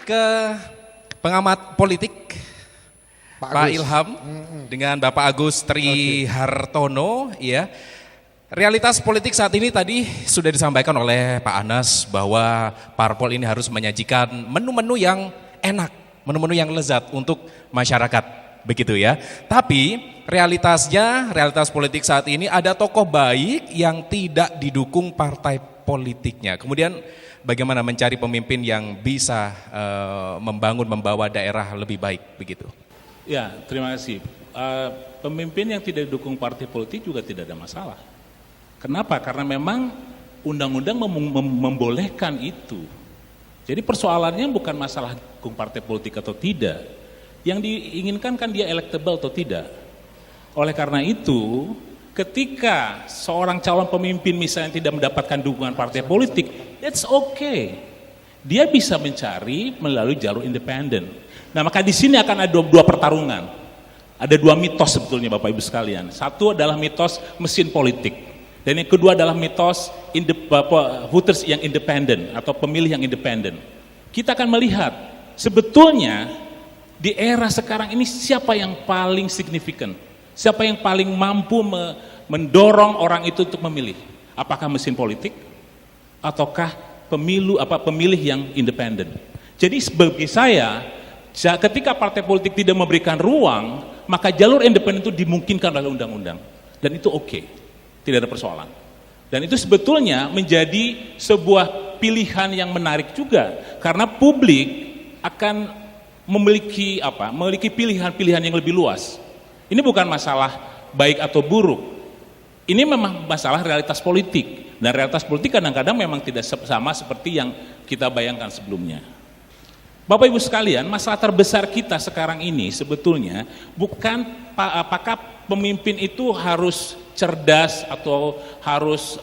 ke pengamat politik Pak Ilham dengan Bapak Agus Trihartono, ya. Realitas politik saat ini tadi sudah disampaikan oleh Pak Anas bahwa parpol ini harus menyajikan menu-menu yang enak, menu-menu yang lezat untuk masyarakat, begitu ya. Tapi realitas politik saat ini ada tokoh baik yang tidak didukung partai politiknya. Kemudian bagaimana mencari pemimpin yang bisa membawa daerah lebih baik, begitu. Ya, terima kasih. Pemimpin yang tidak didukung partai politik juga tidak ada masalah. Kenapa? Karena memang undang-undang membolehkan itu. Jadi persoalannya bukan masalah dukung partai politik atau tidak. Yang diinginkan kan dia electable atau tidak. Oleh karena itu, ketika seorang calon pemimpin misalnya tidak mendapatkan dukungan partai politik, that's okay. Dia bisa mencari melalui jalur independen. Nah, maka di sini akan ada dua pertarungan. Ada dua mitos sebetulnya Bapak Ibu sekalian. Satu adalah mitos mesin politik. Dan yang kedua adalah mitos voters yang independen atau pemilih yang independen. Kita akan melihat sebetulnya di era sekarang ini siapa yang paling signifikan, siapa yang paling mampu mendorong orang itu untuk memilih. Apakah mesin politik ataukah pemilih yang independen. Jadi bagi saya, ketika partai politik tidak memberikan ruang, maka jalur independen itu dimungkinkan oleh undang-undang. Dan itu oke. Tidak ada persoalan. Dan itu sebetulnya menjadi sebuah pilihan yang menarik juga karena publik akan memiliki pilihan-pilihan yang lebih luas. Ini bukan masalah baik atau buruk. Ini memang masalah realitas politik. Dan realitas politik kadang-kadang memang tidak sama seperti yang kita bayangkan sebelumnya. Bapak Ibu sekalian, masalah terbesar kita sekarang ini sebetulnya bukan apakah pemimpin itu harus cerdas atau harus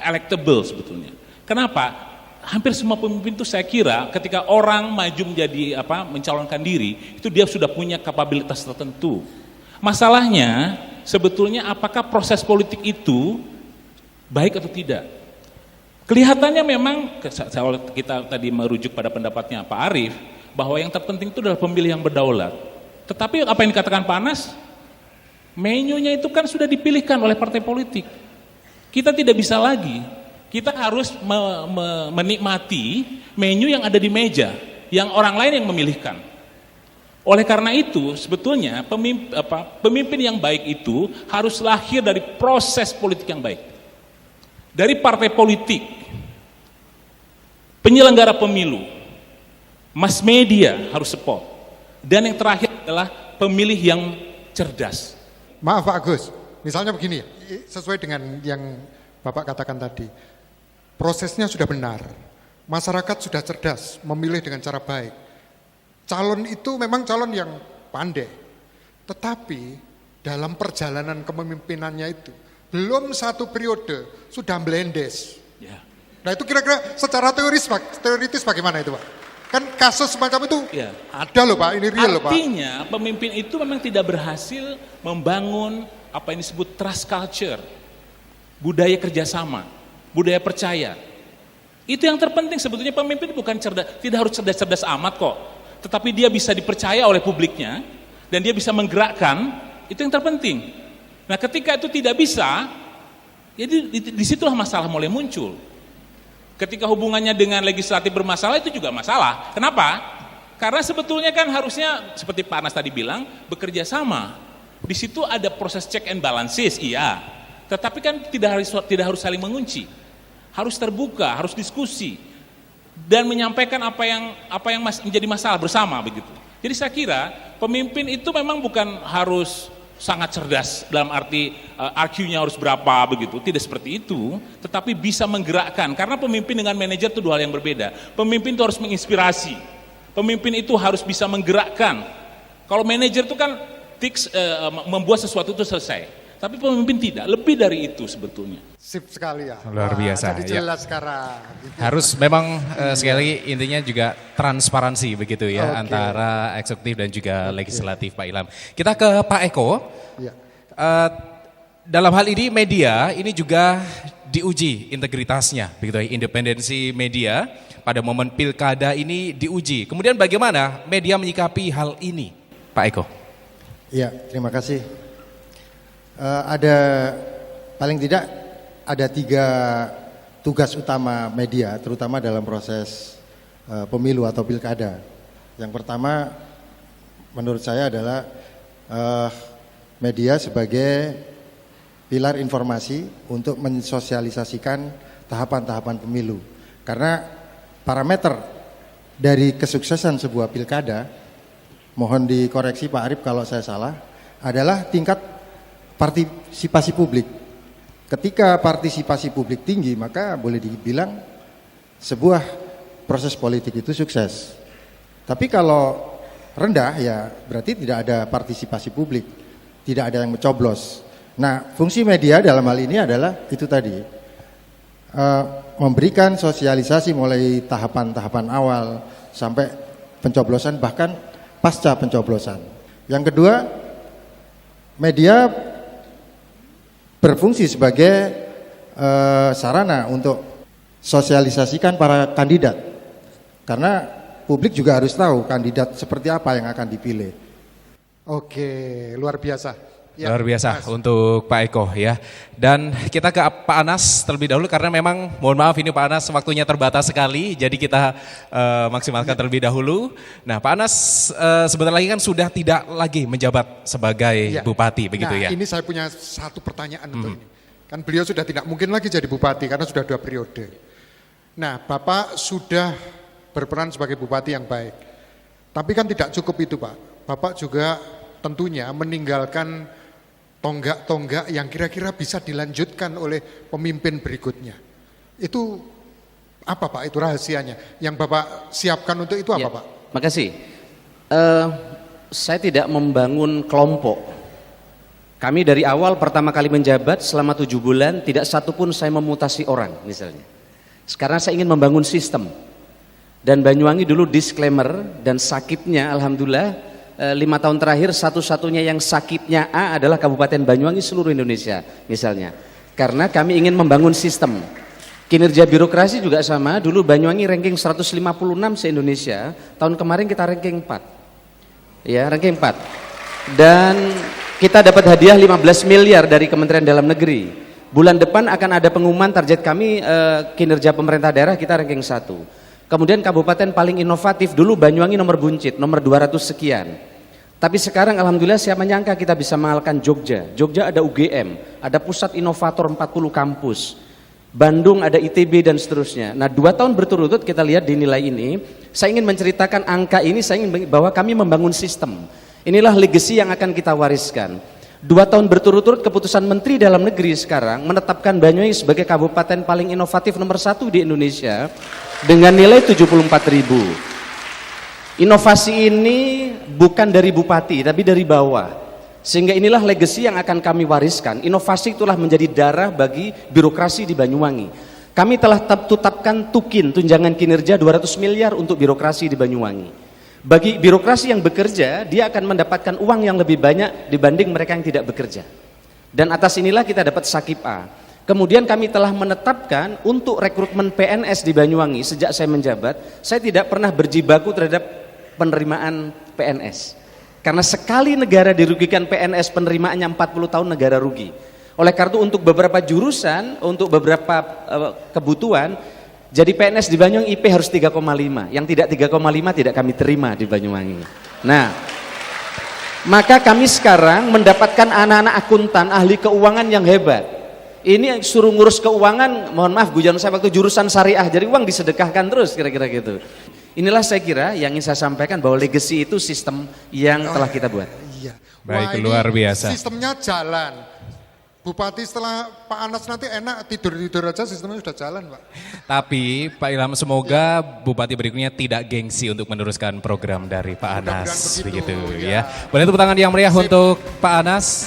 electable sebetulnya. Kenapa? Hampir semua pemimpin itu saya kira ketika orang maju menjadi mencalonkan diri, itu dia sudah punya kapabilitas tertentu. Masalahnya sebetulnya apakah proses politik itu baik atau tidak? Kelihatannya memang kita tadi merujuk pada pendapatnya Pak Arief bahwa yang terpenting itu adalah pemilih yang berdaulat. Tetapi apa yang dikatakan Pak Anas? Menunya itu kan sudah dipilihkan oleh partai politik. Kita tidak bisa lagi. Kita harus menikmati menu yang ada di meja, yang orang lain yang memilihkan. Oleh karena itu, sebetulnya pemimpin yang baik itu harus lahir dari proses politik yang baik. Dari partai politik, penyelenggara pemilu, mass media harus support. Dan yang terakhir adalah pemilih yang cerdas. Maaf Pak Agus, misalnya begini, sesuai dengan yang Bapak katakan tadi, prosesnya sudah benar, masyarakat sudah cerdas, memilih dengan cara baik. Calon itu memang calon yang pandai, tetapi dalam perjalanan kepemimpinannya itu, belum satu periode, sudah melendes. Ya. Nah itu kira-kira secara teoritis bagaimana itu Pak? Kan kasus semacam itu ya, ada loh Pak, ini real loh Pak. Artinya pemimpin itu memang tidak berhasil membangun apa yang disebut trust culture, budaya kerjasama, budaya percaya. Itu yang terpenting sebetulnya. Pemimpin bukan tidak harus cerdas-cerdas amat kok, tetapi dia bisa dipercaya oleh publiknya dan dia bisa menggerakkan, itu yang terpenting. Nah ketika itu tidak bisa, jadi disitulah masalah mulai muncul. Ketika hubungannya dengan legislatif bermasalah itu juga masalah. Kenapa? Karena sebetulnya kan harusnya seperti Pak Anas tadi bilang bekerja sama. Di situ ada proses check and balances, iya. Tetapi kan tidak harus saling mengunci. Harus terbuka, harus diskusi dan menyampaikan apa yang menjadi masalah bersama begitu. Jadi saya kira pemimpin itu memang bukan harus sangat cerdas dalam arti IQ-nya harus berapa begitu, tidak seperti itu, tetapi bisa menggerakkan. Karena pemimpin dengan manajer itu dua hal yang berbeda. Pemimpin itu harus menginspirasi, pemimpin itu harus bisa menggerakkan. Kalau manajer itu kan membuat sesuatu itu selesai, tapi pemimpin tidak, lebih dari itu sebetulnya. Sip sekali ya. Luar biasa. Jadi jelas sekarang. Gitu. Harus memang sekali lagi intinya juga transparansi begitu ya, antara eksekutif dan juga legislatif Pak Ilham. Kita ke Pak Eko. Ya. Dalam hal ini media ini juga diuji integritasnya, begitu ya, independensi media pada momen pilkada ini diuji. Kemudian bagaimana media menyikapi hal ini, Pak Eko? Ya, terima kasih. Ada paling tidak ada 3 tugas utama media, terutama dalam proses pemilu atau pilkada. Yang pertama, menurut saya adalah media sebagai pilar informasi untuk mensosialisasikan tahapan-tahapan pemilu. Karena parameter dari kesuksesan sebuah pilkada, mohon dikoreksi Pak Arief kalau saya salah, adalah tingkat partisipasi publik. Ketika partisipasi publik tinggi, maka boleh dibilang sebuah proses politik itu sukses. Tapi kalau rendah, ya berarti tidak ada partisipasi publik, tidak ada yang mencoblos. Nah, fungsi media dalam hal ini adalah itu tadi, memberikan sosialisasi mulai tahapan-tahapan awal sampai pencoblosan, bahkan pasca pencoblosan. Yang kedua, media berfungsi sebagai sarana untuk sosialisasikan para kandidat, karena publik juga harus tahu kandidat seperti apa yang akan dipilih. Oke, luar biasa. Ya, Luar biasa Mas. untuk Pak Eko ya. Dan kita ke Pak Anas terlebih dahulu karena memang mohon maaf ini Pak Anas waktunya terbatas sekali, jadi kita maksimalkan terlebih dahulu. Nah Pak Anas sebentar lagi kan sudah tidak lagi menjabat sebagai Ya. bupati begitu Nah, ya. ini saya punya satu pertanyaan untuk ini. Kan beliau sudah tidak mungkin lagi jadi bupati karena sudah 2 periode. Nah, Bapak sudah berperan sebagai bupati yang baik. Tapi kan tidak cukup itu, Pak. Bapak juga tentunya meninggalkan tonggak-tonggak yang kira-kira bisa dilanjutkan oleh pemimpin berikutnya. Itu apa Pak, itu rahasianya? Yang Bapak siapkan untuk itu apa Ya, Pak? makasih. Saya tidak membangun kelompok. Kami dari awal pertama kali menjabat selama 7 bulan tidak satupun saya memutasi orang misalnya. Sekarang saya ingin membangun sistem. Dan Banyuwangi dulu disclaimer dan sakitnya alhamdulillah 5 tahun terakhir satu-satunya yang sakitnya A adalah Kabupaten Banyuwangi seluruh Indonesia misalnya. Karena kami ingin membangun sistem. Kinerja birokrasi juga sama, dulu Banyuwangi ranking 156 se-Indonesia, tahun kemarin kita ranking 4. Ya, ranking 4. Dan kita dapat hadiah 15 miliar dari Kementerian Dalam Negeri. Bulan depan akan ada pengumuman target kami kinerja pemerintah daerah kita ranking 1. Kemudian kabupaten paling inovatif dulu Banyuwangi nomor buncit, nomor 200 sekian. Tapi sekarang alhamdulillah siapa menyangka kita bisa mengalahkan Jogja. Jogja ada UGM, ada pusat inovator 40 kampus. Bandung ada ITB dan seterusnya. Nah 2 tahun berturut-turut kita lihat di nilai ini, saya ingin menceritakan angka ini, saya ingin bahwa kami membangun sistem. Inilah legacy yang akan kita wariskan. 2 tahun berturut-turut keputusan Menteri Dalam Negeri sekarang menetapkan Banyuwangi sebagai kabupaten paling inovatif nomor 1 di Indonesia dengan nilai 74.000. Inovasi ini bukan dari bupati tapi dari bawah. Sehingga inilah legacy yang akan kami wariskan. Inovasi itulah menjadi darah bagi birokrasi di Banyuwangi. Kami telah tetapkan tukin tunjangan kinerja 200 miliar untuk birokrasi di Banyuwangi. Bagi birokrasi yang bekerja, dia akan mendapatkan uang yang lebih banyak dibanding mereka yang tidak bekerja. Dan atas inilah kita dapat Sakip A. Kemudian kami telah menetapkan untuk rekrutmen PNS di Banyuwangi sejak saya menjabat, saya tidak pernah berjibaku terhadap penerimaan PNS. Karena sekali negara dirugikan PNS penerimaannya 40 tahun negara rugi. Oleh karena itu untuk beberapa jurusan, untuk beberapa kebutuhan, jadi PNS di Banyuwangi IP harus 3,5. Yang tidak 3,5 tidak kami terima di Banyuwangi. Nah, maka kami sekarang mendapatkan anak-anak akuntan, ahli keuangan yang hebat. Ini suruh ngurus keuangan, mohon maaf guyon saya waktu jurusan syariah, jadi uang disedekahkan terus kira-kira gitu. Inilah saya kira yang ingin saya sampaikan bahwa legacy itu sistem yang telah kita buat. Iya. Baik, ini luar biasa. Sistemnya jalan. Bupati setelah Pak Anas nanti enak tidur-tidur aja sistemnya sudah jalan Pak. Tapi Pak Ilham semoga bupati berikutnya tidak gengsi untuk meneruskan program dari Pak Mudah-mudahan Anas begitu, begitu ya. ya. Boleh tepuk tangan yang meriah untuk Pak Anas.